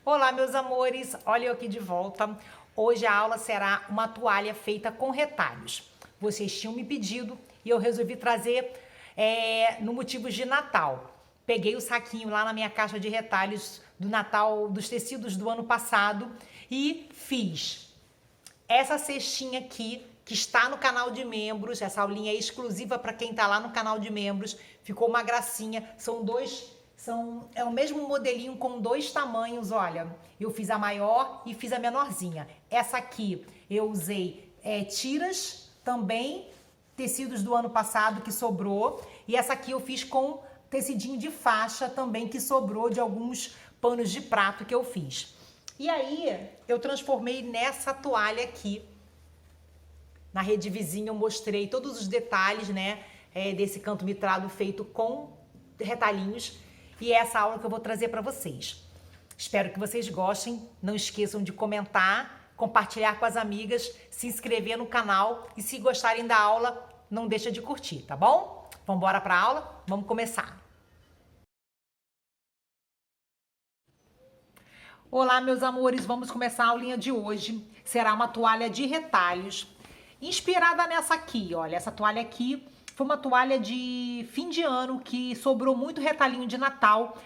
Olá, meus amores! Olha eu aqui de volta. Hoje a aula será uma toalha feita com retalhos. Vocês tinham me pedido e eu resolvi trazer no motivos de Natal. Peguei o saquinho lá na minha caixa de retalhos do Natal, dos tecidos do ano passado e fiz essa cestinha aqui, que está no canal de membros. Essa aulinha é exclusiva para quem está lá no canal de membros. Ficou uma gracinha. É o mesmo modelinho com dois tamanhos, olha. Eu fiz a maior e fiz a menorzinha. Essa aqui eu usei tiras também, tecidos do ano passado que sobrou. E essa aqui eu fiz com tecidinho de faixa também que sobrou de alguns panos de prato que eu fiz. E aí eu transformei nessa toalha aqui. Na rede vizinha eu mostrei todos os detalhes, né, desse canto mitrado feito com retalhinhos. E é essa aula que eu vou trazer para vocês. Espero que vocês gostem. Não esqueçam de comentar, compartilhar com as amigas, se inscrever no canal e se gostarem da aula, não deixa de curtir, tá bom? Vamos embora para a aula? Vamos começar. Olá, meus amores, vamos começar a aulinha de hoje. Será uma toalha de retalhos, inspirada nessa aqui, olha. Essa toalha aqui foi uma toalha de fim de ano que sobrou muito retalhinho de Natal.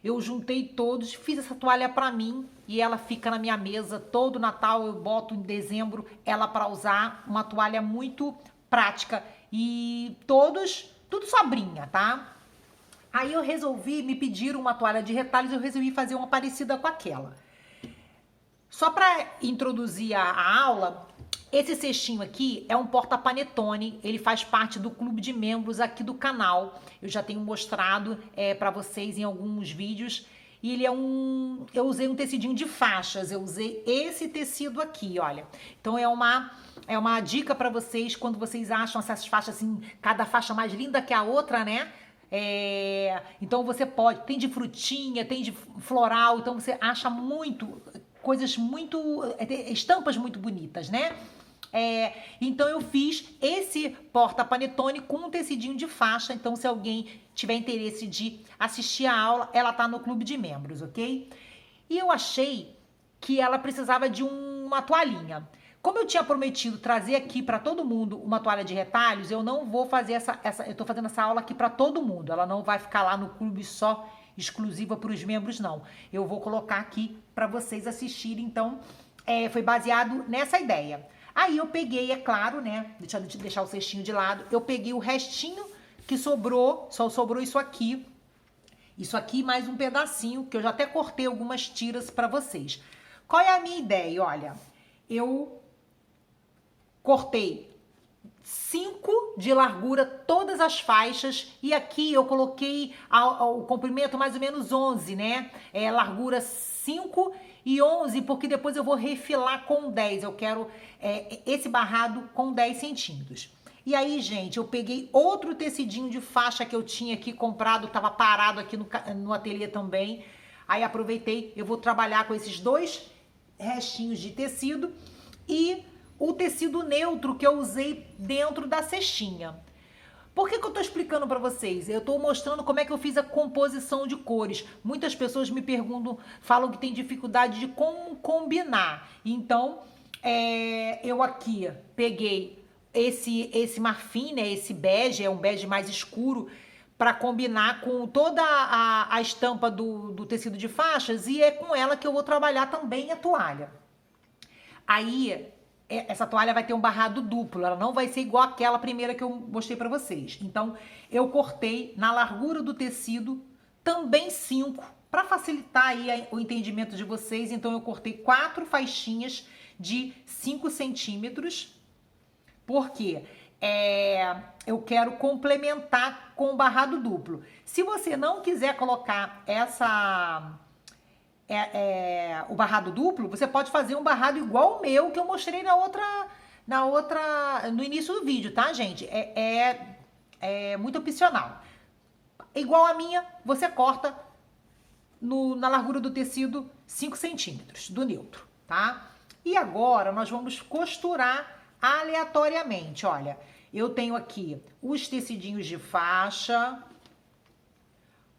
Eu juntei todos, fiz essa toalha pra mim e ela fica na minha mesa todo Natal. Eu boto em dezembro ela pra usar, uma toalha muito prática e tudo sobrinha, tá? Aí eu resolvi, me pediram uma toalha de retalhos, eu resolvi fazer uma parecida com aquela. Só pra introduzir a aula, esse cestinho aqui é um porta-panetone, ele faz parte do clube de membros aqui do canal. Eu já tenho mostrado para vocês em alguns vídeos. E ele eu usei um tecidinho de faixas, eu usei esse tecido aqui, olha. Então é uma dica para vocês quando vocês acham essas faixas assim, cada faixa mais linda que a outra, né? Então você pode, tem de frutinha, tem de floral, então você acha estampas muito bonitas, né? Então eu fiz esse porta-panetone com um tecidinho de faixa. Então se alguém tiver interesse de assistir a aula, ela tá no clube de membros, ok? E eu achei que ela precisava de uma toalhinha. Como eu tinha prometido trazer aqui para todo mundo uma toalha de retalhos, eu não vou fazer eu tô fazendo essa aula aqui para todo mundo. Ela não vai ficar lá no clube só exclusiva para os membros, não. Eu vou colocar aqui para vocês assistirem. Então foi baseado nessa ideia. Aí eu peguei, é claro, né, deixa eu deixar o cestinho de lado, eu peguei o restinho que sobrou, só sobrou isso aqui mais um pedacinho, que eu já até cortei algumas tiras pra vocês. Qual é a minha ideia? Olha, eu cortei 5 de largura todas as faixas e aqui eu coloquei o comprimento mais ou menos 11, né? Largura 5 e 11, porque depois eu vou refilar com 10. Eu quero esse barrado com 10 centímetros. E aí, gente, eu peguei outro tecidinho de faixa que eu tinha aqui comprado, tava parado aqui no ateliê também. Aí aproveitei, eu vou trabalhar com esses dois restinhos de tecido e o tecido neutro que eu usei dentro da cestinha. Por que eu tô explicando pra vocês? Eu tô mostrando como é que eu fiz a composição de cores. Muitas pessoas me perguntam, falam que tem dificuldade de como combinar. Então, eu aqui peguei esse marfim, né? Esse bege, é um bege mais escuro, para combinar com toda a estampa do tecido de faixas, e é com ela que eu vou trabalhar também a toalha. Aí essa toalha vai ter um barrado duplo, ela não vai ser igual aquela primeira que eu mostrei pra vocês. Então, eu cortei na largura do tecido também 5, pra facilitar aí o entendimento de vocês. Então, eu cortei 4 faixinhas de 5 centímetros, porque eu quero complementar com o barrado duplo. Se você não quiser colocar o barrado duplo, você pode fazer um barrado igual o meu que eu mostrei no início do vídeo, tá, gente? É muito opcional. Igual a minha, você corta na largura do tecido 5 centímetros do neutro, tá? E agora nós vamos costurar aleatoriamente. Olha, eu tenho aqui os tecidinhos de faixa,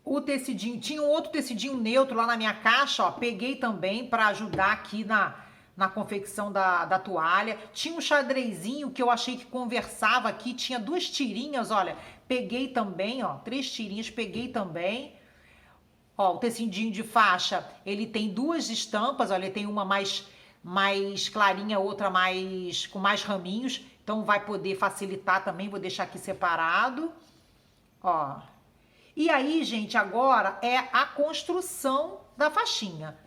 o tecidinho, tinha um outro tecidinho neutro lá na minha caixa, ó, peguei também para ajudar aqui na confecção da toalha. Tinha um xadrezinho que eu achei que conversava aqui, tinha duas tirinhas, olha, peguei também, ó, 3 tirinhas, peguei também. Ó, o tecidinho de faixa, ele tem duas estampas, olha, ele tem uma mais clarinha, outra mais com mais raminhos, então vai poder facilitar também, vou deixar aqui separado, ó. E aí, gente, agora é a construção da faixinha.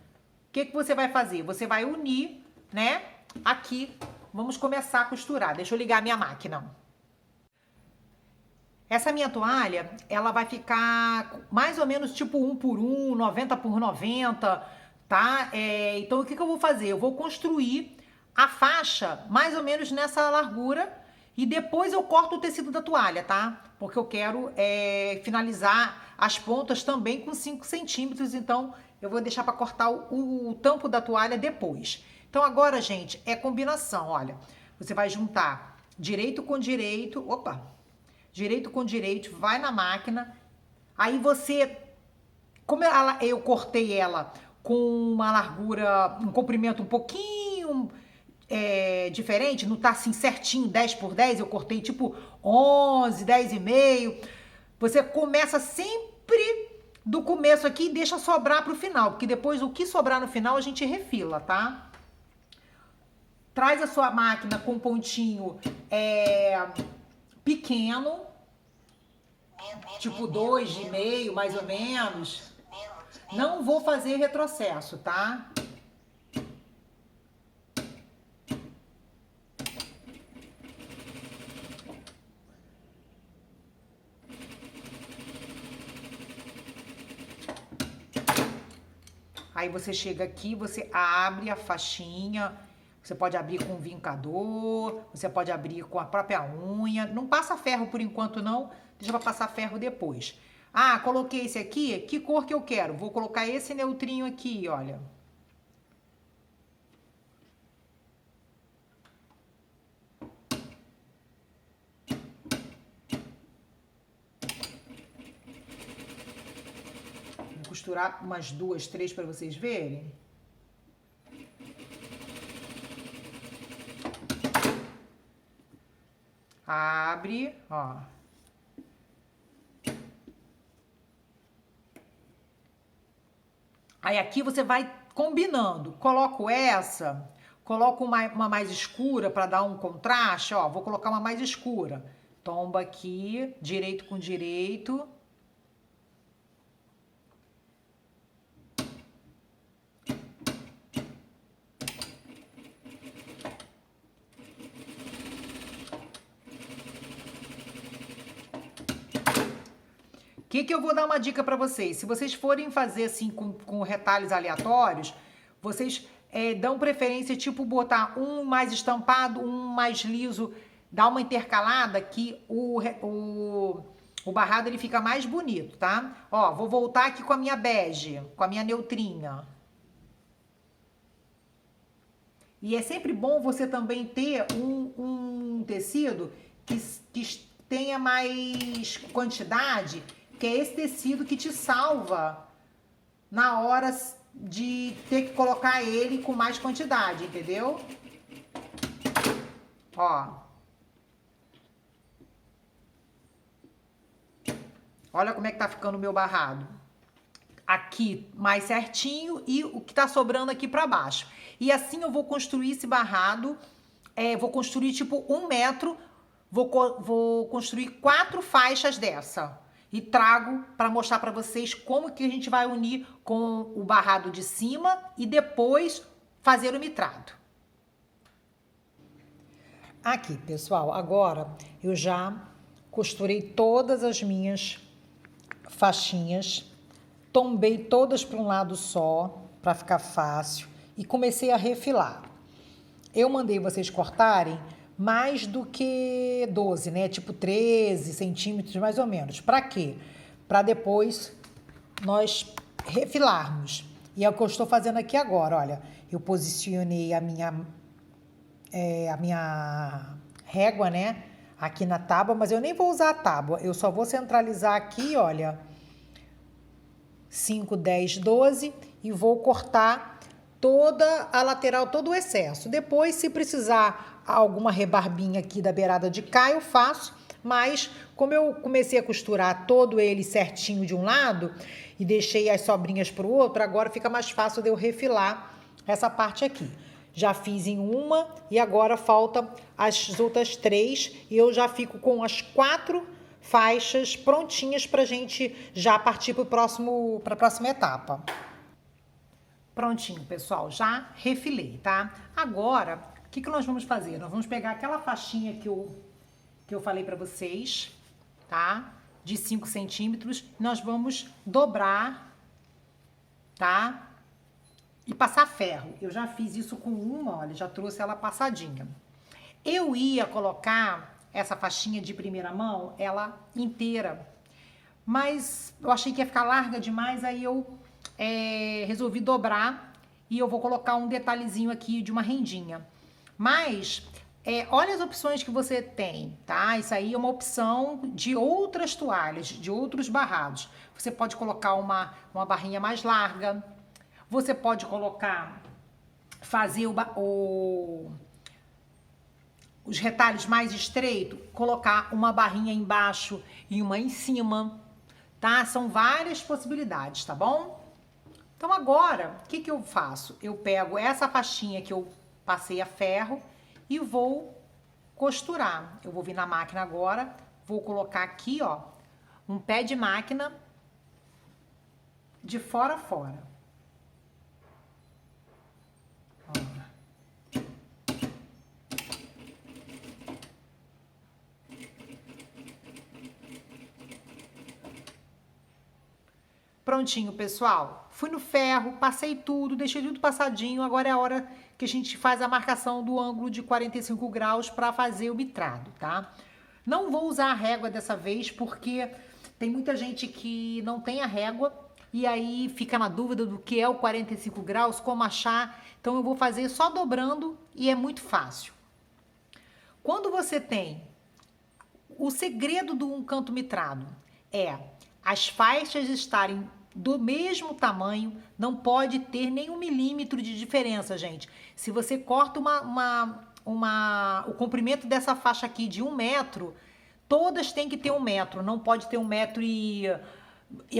O que que você vai fazer? Você vai unir, né, aqui. Vamos começar a costurar. Deixa eu ligar a minha máquina. Essa minha toalha, ela vai ficar mais ou menos tipo 1 por 1, 90 por 90, tá? Então, o que que eu vou fazer? Eu vou construir a faixa mais ou menos nessa largura e depois eu corto o tecido da toalha, tá? Porque eu quero finalizar as pontas também com 5 centímetros, então eu vou deixar para cortar o tampo da toalha depois. Então, agora, gente, é combinação, olha. Você vai juntar direito com direito, direito com direito, vai na máquina. Aí você, como eu cortei ela com uma largura, um comprimento um pouquinho diferente, não tá assim certinho 10 por 10, eu cortei tipo 11, 10 e meio. Você começa sempre do começo aqui e deixa sobrar pro final, porque depois o que sobrar no final a gente refila, tá? Traz a sua máquina com pontinho pequeno, tipo 2,5 mais ou menos. Não vou fazer retrocesso, tá? Aí você chega aqui, você abre a faixinha. Você pode abrir com um vincador, você pode abrir com a própria unha. Não passa ferro por enquanto não, deixa pra passar ferro depois. Ah, coloquei esse aqui, que cor que eu quero? Vou colocar esse neutrinho aqui, olha. Vou costurar umas 2, 3 para vocês verem. Abre, ó. Aí aqui você vai combinando. Coloco essa, coloco uma mais escura para dar um contraste, ó. Vou colocar uma mais escura. Tomba aqui, direito com direito. Que eu vou dar uma dica para vocês? Se vocês forem fazer assim com retalhos aleatórios, vocês dão preferência, tipo, botar um mais estampado, um mais liso, dar uma intercalada que o barrado ele fica mais bonito, tá? Ó, vou voltar aqui com a minha bege, com a minha neutrinha. E é sempre bom você também ter um tecido que tenha mais quantidade, que é esse tecido que te salva na hora de ter que colocar ele com mais quantidade, entendeu? Ó. Olha como é que tá ficando o meu barrado. Aqui mais certinho e o que tá sobrando aqui pra baixo. E assim eu vou construir esse barrado, vou construir tipo 1 metro, vou construir 4 faixas dessa. E trago para mostrar para vocês como que a gente vai unir com o barrado de cima e depois fazer o mitrado. Aqui, pessoal, agora eu já costurei todas as minhas faixinhas, tombei todas para um lado só, para ficar fácil, e comecei a refilar. Eu mandei vocês cortarem mais do que 12, né? Tipo 13 centímetros mais ou menos. Para quê? Para depois nós refilarmos. E é o que eu estou fazendo aqui agora, olha. Eu posicionei a minha régua, né? Aqui na tábua, mas eu nem vou usar a tábua. Eu só vou centralizar aqui, olha, 5, 10, 12 e vou cortar toda a lateral, todo o excesso. Depois, se precisar alguma rebarbinha aqui da beirada de cá, eu faço, mas como eu comecei a costurar todo ele certinho de um lado e deixei as sobrinhas para o outro, agora fica mais fácil de eu refilar essa parte aqui. Já fiz em uma e agora falta as outras 3 e eu já fico com as 4 faixas prontinhas pra gente já partir para a próxima etapa. Prontinho, pessoal, já refilei, tá? Agora, o que nós vamos fazer? Nós vamos pegar aquela faixinha que eu falei pra vocês, tá? De 5 centímetros, nós vamos dobrar, tá? E passar ferro. Eu já fiz isso com uma, olha, já trouxe ela passadinha. Eu ia colocar essa faixinha de primeira mão, ela inteira, mas eu achei que ia ficar larga demais, aí eu resolvi dobrar e eu vou colocar um detalhezinho aqui de uma rendinha. Mas olha as opções que você tem, tá? Isso aí é uma opção de outras toalhas, de outros barrados. Você pode colocar uma barrinha mais larga, você pode fazer os retalhos mais estreitos, colocar uma barrinha embaixo e uma em cima, tá? São várias possibilidades, tá bom? Então agora, o que eu faço? Eu pego essa faixinha que eu passei a ferro e vou costurar. Eu vou vir na máquina agora, vou colocar aqui, ó, um pé de máquina de fora a fora. Prontinho, pessoal. Fui no ferro, passei tudo, deixei tudo passadinho. Agora é a hora que a gente faz a marcação do ângulo de 45 graus para fazer o bitrado, tá? Não vou usar a régua dessa vez porque tem muita gente que não tem a régua e aí fica na dúvida do que é o 45 graus, como achar. Então eu vou fazer só dobrando e é muito fácil. Quando você tem o segredo de um canto mitrado as faixas estarem do mesmo tamanho, não pode ter nem 1 milímetro de diferença, gente. Se você corta o comprimento dessa faixa aqui de 1 metro, todas têm que ter 1 metro, não pode ter 1 metro e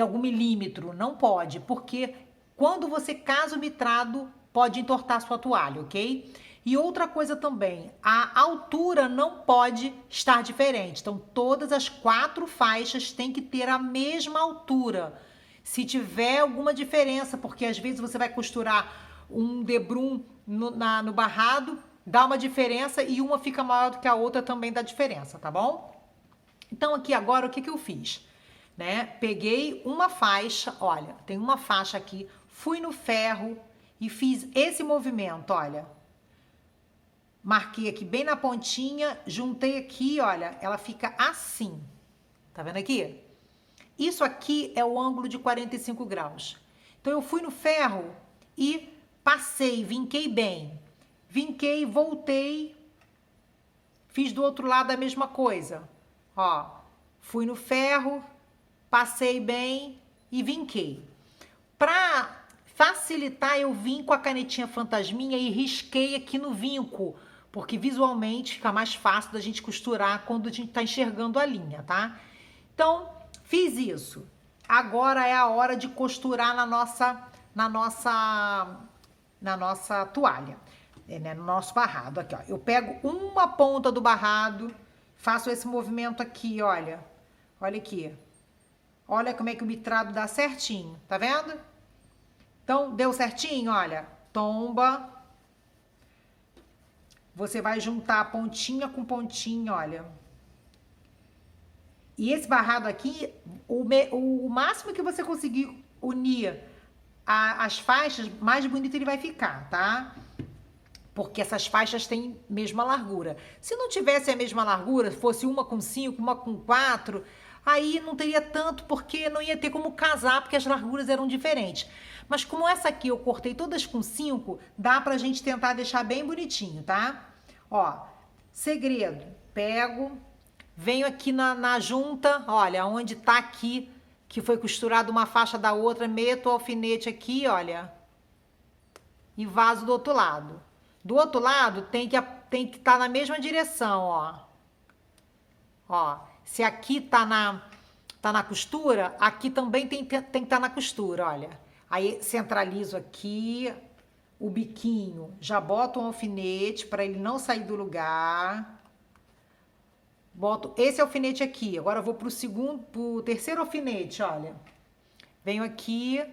algum milímetro, não pode, porque quando você casa o mitrado, pode entortar sua toalha, ok? E outra coisa também, a altura não pode estar diferente. Então, todas as 4 faixas têm que ter a mesma altura. Se tiver alguma diferença, porque às vezes você vai costurar um debrum no barrado, dá uma diferença e uma fica maior do que a outra, também dá diferença, tá bom? Então, aqui agora, o que eu fiz? Né? Peguei uma faixa, olha, tem uma faixa aqui, fui no ferro e fiz esse movimento, olha. Marquei aqui bem na pontinha, juntei aqui, olha, ela fica assim. Tá vendo aqui? Isso aqui é o ângulo de 45 graus. Então, eu fui no ferro e passei, vinquei bem. Vinquei, voltei, fiz do outro lado a mesma coisa. Ó, fui no ferro, passei bem e vinquei. Pra facilitar, eu vim com a canetinha fantasminha e risquei aqui no vinco, porque visualmente fica mais fácil da gente costurar quando a gente tá enxergando a linha, tá? Então, fiz isso. Agora é a hora de costurar na nossa toalha, né? No nosso barrado. Aqui, ó. Eu pego uma ponta do barrado, faço esse movimento aqui, olha. Olha aqui. Olha como é que o mitrado dá certinho, tá vendo? Então, deu certinho, olha. Tomba. Você vai juntar pontinha com pontinha, olha. E esse barrado aqui, o máximo que você conseguir unir as faixas, mais bonito ele vai ficar, tá? Porque essas faixas têm mesma largura. Se não tivesse a mesma largura, fosse uma com 5, uma com 4, aí não teria tanto, porque não ia ter como casar, porque as larguras eram diferentes. Mas como essa aqui eu cortei todas com 5, dá pra gente tentar deixar bem bonitinho, tá? Ó, segredo, pego, venho aqui na junta, olha, onde tá aqui, que foi costurado uma faixa da outra, meto o alfinete aqui, olha, e vazo do outro lado. Do outro lado tem que estar na mesma direção, ó. Ó, se aqui tá na costura, aqui também tem que estar na costura, olha. Aí centralizo aqui o biquinho, já boto um alfinete para ele não sair do lugar. Boto esse alfinete aqui. Agora eu vou pro terceiro alfinete, olha. Venho aqui,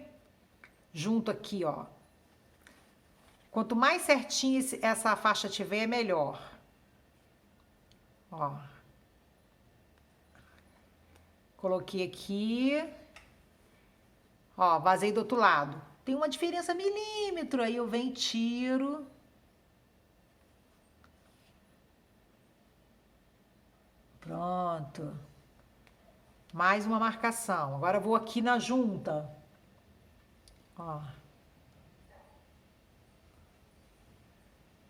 junto aqui, ó. Quanto mais certinho essa faixa tiver, melhor. Ó. Coloquei aqui. Ó, vazei do outro lado. Tem uma diferença milímetro, aí eu venho e tiro. Pronto. Mais uma marcação. Agora eu vou aqui na junta. Ó.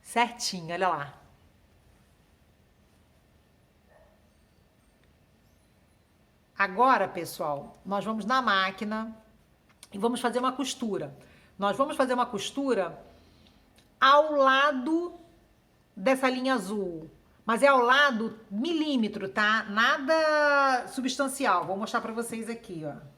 Certinho, olha lá. Agora, pessoal, nós vamos na máquina e vamos fazer uma costura. Nós vamos fazer uma costura ao lado dessa linha azul. Mas é ao lado milímetro, tá? Nada substancial. Vou mostrar pra vocês aqui, ó.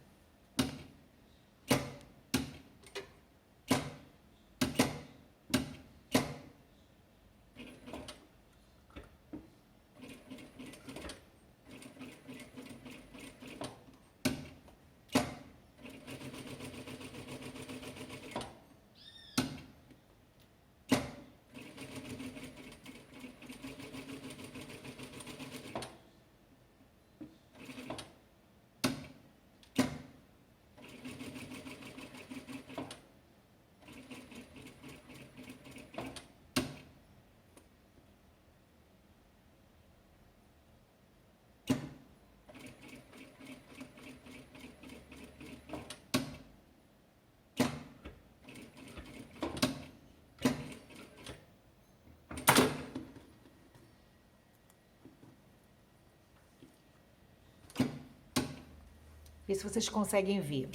Vê se vocês conseguem ver.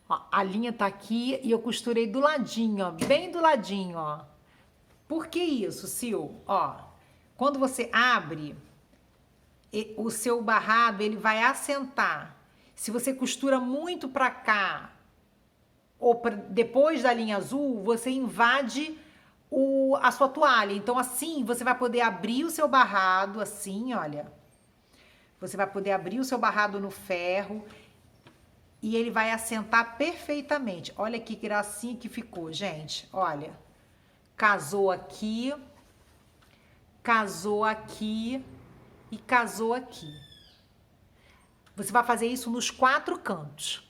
Ó, a linha tá aqui e eu costurei do ladinho, ó, bem do ladinho, ó. Por que isso, Sil? Ó, quando você abre, o seu barrado, ele vai assentar. Se você costura muito pra cá, ou depois da linha azul, você invade a sua toalha. Então, assim, você vai poder abrir o seu barrado, assim, olha. Você vai poder abrir o seu barrado no ferro e ele vai assentar perfeitamente. Olha que gracinha que ficou, gente. Olha, casou aqui e casou aqui. Você vai fazer isso nos 4 cantos.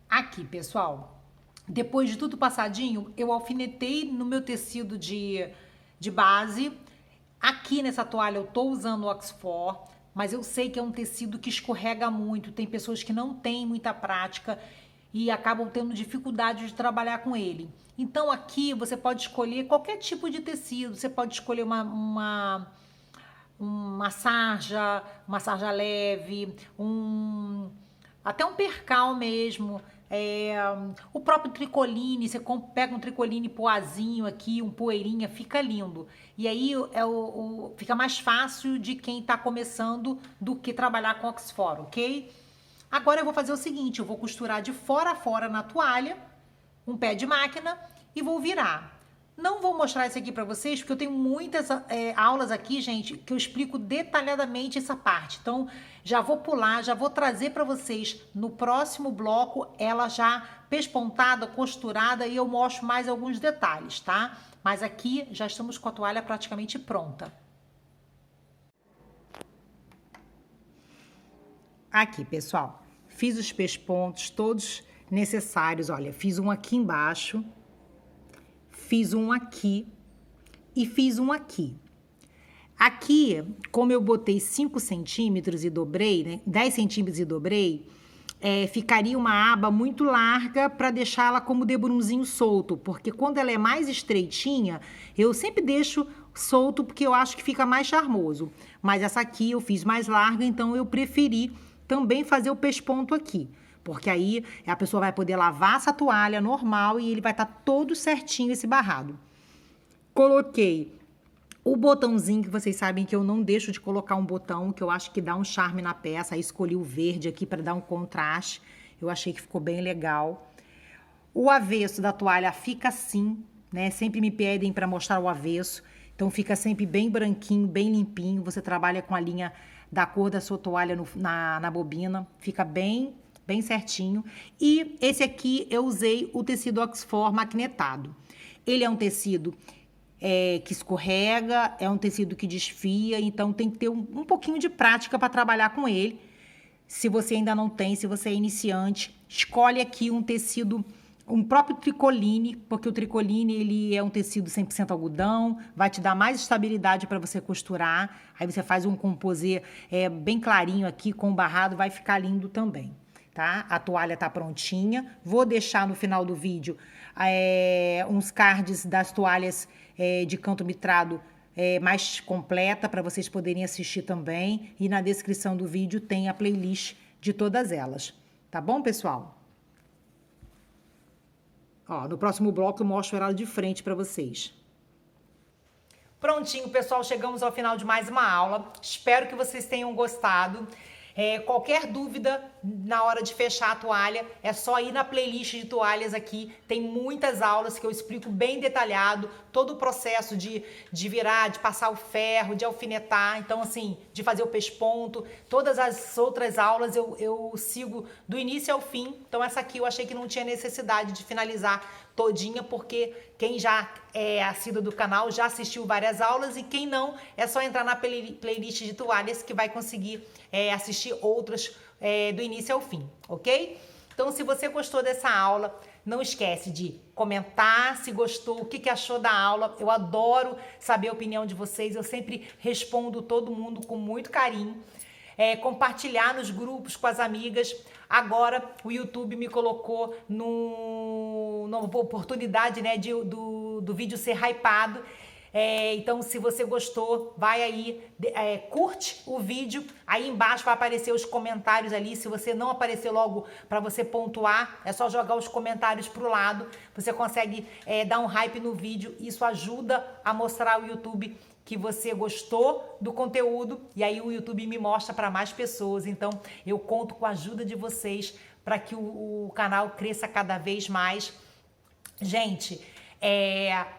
Aqui, pessoal, depois de tudo passadinho, eu alfinetei no meu tecido de base. Aqui nessa toalha eu tô usando o Oxford, mas eu sei que é um tecido que escorrega muito. Tem pessoas que não têm muita prática e acabam tendo dificuldade de trabalhar com ele. Então aqui você pode escolher qualquer tipo de tecido. Você pode escolher uma sarja leve, até um percal mesmo. O próprio tricoline, você pega um tricoline poazinho aqui, um poeirinha, fica lindo. E aí fica mais fácil de quem tá começando do que trabalhar com Oxford, ok? Agora eu vou fazer o seguinte, eu vou costurar de fora a fora na toalha, um pé de máquina e vou virar. Não vou mostrar isso aqui pra vocês, porque eu tenho muitas aulas aqui, gente, que eu explico detalhadamente essa parte. Então, já vou pular, já vou trazer pra vocês no próximo bloco, ela já pespontada, costurada, e eu mostro mais alguns detalhes, tá? Mas aqui já estamos com a toalha praticamente pronta. Aqui, pessoal, fiz os pespontos todos necessários. Olha, fiz um aqui embaixo, fiz um aqui e fiz um aqui. Aqui, como eu botei 5 centímetros e dobrei, né, 10 centímetros e dobrei, ficaria uma aba muito larga para deixar ela como debrunzinho solto, porque quando ela é mais estreitinha, eu sempre deixo solto porque eu acho que fica mais charmoso. Mas essa aqui eu fiz mais larga, então eu preferi também fazer o pesponto aqui. Porque aí a pessoa vai poder lavar essa toalha normal e ele vai estar todo certinho esse barrado. Coloquei o botãozinho, que vocês sabem que eu não deixo de colocar um botão, que eu acho que dá um charme na peça. Aí escolhi o verde aqui para dar um contraste. Eu achei que ficou bem legal. O avesso da toalha fica assim, né? Sempre me pedem para mostrar o avesso. Então fica sempre bem branquinho, bem limpinho. Você trabalha com a linha da cor da sua toalha na bobina. Fica bem certinho. E esse aqui eu usei o tecido Oxford maquinetado. Ele é um tecido que escorrega, é um tecido que desfia, então tem que ter um pouquinho de prática para trabalhar com ele. Se você ainda não tem, se você é iniciante, escolhe aqui um tecido, um próprio tricoline, porque o tricoline ele é um tecido 100% algodão, vai te dar mais estabilidade para você costurar. Aí você faz um composê bem clarinho aqui com o barrado, vai ficar lindo também. Tá? A toalha tá prontinha. Vou deixar no final do vídeo uns cards das toalhas de canto mitrado mais completa para vocês poderem assistir também. E na descrição do vídeo tem a playlist de todas elas. Tá bom, pessoal? Ó, no próximo bloco eu mostro ela de frente para vocês. Prontinho, pessoal, chegamos ao final de mais uma aula. Espero que vocês tenham gostado. Qualquer dúvida na hora de fechar a toalha, é só ir na playlist de toalhas aqui. Tem muitas aulas que eu explico bem detalhado, todo o processo de virar, de passar o ferro, de alfinetar, então assim, de fazer o pesponto. Todas as outras aulas eu sigo do início ao fim. Então essa aqui eu achei que não tinha necessidade de finalizar todinha, porque quem já é assíduo do canal já assistiu várias aulas, e quem não, é só entrar na playlist de toalhas que vai conseguir assistir outras do início ao fim, ok? Então, se você gostou dessa aula, não esquece de comentar se gostou, o que achou da aula. Eu adoro saber a opinião de vocês, eu sempre respondo todo mundo com muito carinho. Compartilhar nos grupos com as amigas. Agora o YouTube me colocou numa oportunidade, né, do vídeo ser hypado. Então, se você gostou, vai aí, curte o vídeo. Aí embaixo vai aparecer os comentários ali. Se você não aparecer logo para você pontuar, é só jogar os comentários pro lado. Você consegue dar um hype no vídeo. Isso ajuda a mostrar ao YouTube que você gostou do conteúdo, e aí o YouTube me mostra para mais pessoas. Então, eu conto com a ajuda de vocês para que o canal cresça cada vez mais. Gente,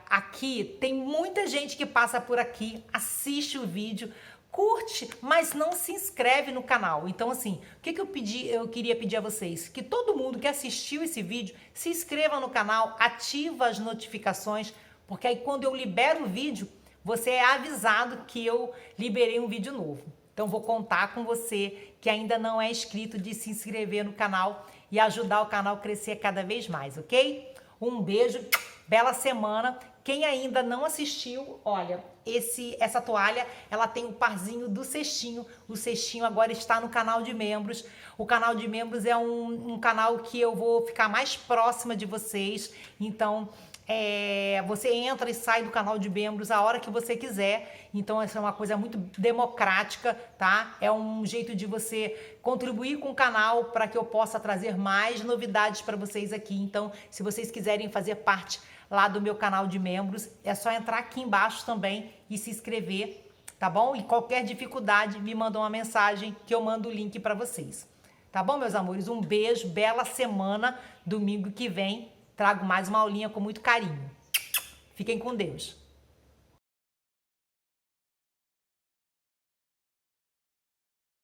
aqui tem muita gente que passa por aqui, assiste o vídeo, curte, mas não se inscreve no canal. Então, assim, o que eu queria pedir a vocês? Que todo mundo que assistiu esse vídeo se inscreva no canal, ativa as notificações, porque aí quando eu libero o vídeo, você é avisado que eu liberei um vídeo novo. Então, vou contar com você que ainda não é inscrito de se inscrever no canal e ajudar o canal a crescer cada vez mais, ok? Um beijo, bela semana. Quem ainda não assistiu, olha, essa toalha, ela tem o parzinho do cestinho. O cestinho agora está no canal de membros. O canal de membros é um canal que eu vou ficar mais próxima de vocês. Então, você entra e sai do canal de membros a hora que você quiser. Então essa é uma coisa muito democrática, tá? É um jeito de você contribuir com o canal para que eu possa trazer mais novidades para vocês aqui. Então, se vocês quiserem fazer parte lá do meu canal de membros, é só entrar aqui embaixo também e se inscrever, tá bom? E qualquer dificuldade, me manda uma mensagem que eu mando o link para vocês. Tá bom, meus amores? Um beijo, bela semana. Domingo que vem trago mais uma aulinha com muito carinho. Fiquem com Deus.